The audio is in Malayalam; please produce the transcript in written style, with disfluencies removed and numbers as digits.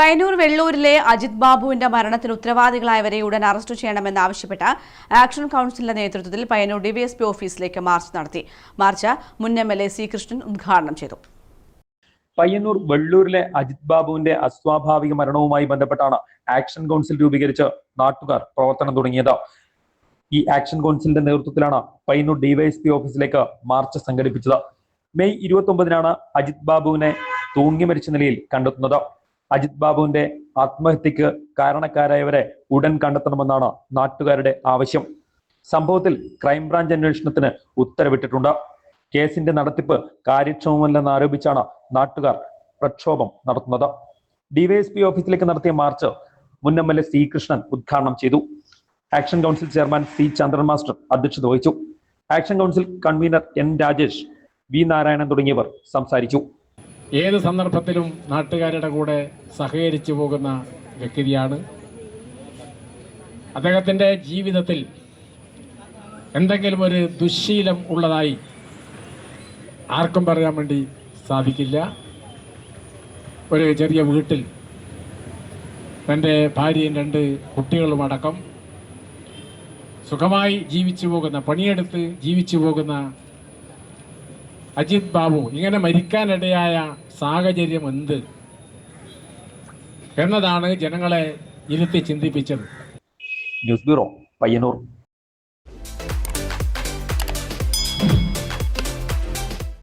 പയ്യന്നൂർ വെള്ളൂരിലെ അജിത് ബാബുവിന്റെ മരണത്തിന് ഉത്തരവാദികളായവരെ ഉടൻ അറസ്റ്റ് ചെയ്യണമെന്നാവശ്യപ്പെട്ട് ആക്ഷൻ കൗൺസിലിന്റെ നേതൃത്വത്തിൽ പയ്യന്നൂർ ഡിവൈഎസ്പി ഓഫീസിലേക്ക് മാർച്ച് നടത്തി. മാർച്ച് മുൻ MLA സി കൃഷ്ണൻ ഉദ്ഘാടനം ചെയ്തു. പയ്യന്നൂർ വെള്ളൂരിലെ അജിത് ബാബുവിന്റെ അസ്വാഭാവിക മരണവുമായി ബന്ധപ്പെട്ടാണ് ആക്ഷൻ കൗൺസിൽ രൂപീകരിച്ച് നാട്ടുകാർ പ്രവർത്തനം തുടങ്ങിയത്. ഈ ആക്ഷൻ കൗൺസിലിന്റെ നേതൃത്വത്തിലാണ് പയ്യന്നൂർ ഡിവൈഎസ്പി ഓഫീസിലേക്ക് മാർച്ച് സംഘടിപ്പിച്ചത്. മെയ് 29-നാണ് അജിത് ബാബുവിനെ തൂങ്ങി മരിച്ച നിലയിൽ കണ്ടെത്തുന്നത്. അജിത് ബാബുവിന്റെ ആത്മഹത്യക്ക് കാരണക്കാരായവരെ ഉടൻ കണ്ടെത്തണമെന്നാണ് നാട്ടുകാരുടെ ആവശ്യം. സംഭവത്തിൽ ക്രൈംബ്രാഞ്ച് അന്വേഷണത്തിന് ഉത്തരവിട്ടിട്ടുണ്ട്. കേസിന്റെ നടത്തിപ്പ് കാര്യക്ഷമമല്ലെന്ന് ആരോപിച്ചാണ് നാട്ടുകാർ പ്രക്ഷോഭം നടത്തുന്നത്. ഡിവൈഎസ്പി ഓഫീസിലേക്ക് നടത്തിയ മാർച്ച് മുൻ MLA സി കൃഷ്ണൻ ഉദ്ഘാടനം ചെയ്തു. Action council chairman C Chandran master അധ്യക്ഷത വഹിച്ചു. Action council convener N Rajesh, V Narayanan തുടങ്ങിയവർ സംസാരിച്ചു. ഏത് സന്ദർഭത്തിലും നാട്ടുകാരുടെ കൂടെ സഹകരിച്ചു പോകുന്ന വ്യക്തിയാണ്. അദ്ദേഹത്തിൻ്റെ ജീവിതത്തിൽ എന്തെങ്കിലും ഒരു ദുശ്ശീലം ഉള്ളതായി ആർക്കും പറയാൻ വേണ്ടി സാധിക്കില്ല. ഒരു ചെറിയ വീട്ടിൽ തൻ്റെ ഭാര്യയും 2 കുട്ടികളുമടക്കം സുഖമായി ജീവിച്ചു പോകുന്ന, പണിയെടുത്ത് ജീവിച്ചു പോകുന്ന അജിത് ബാബു ഇങ്ങനെ മരിക്കാനിടയായ സാഹചര്യം എന്ത് എന്നതാണ് ജനങ്ങളെ ഇരുത്തി ചിന്തിപ്പിച്ചത്. News bureau, Payyanur.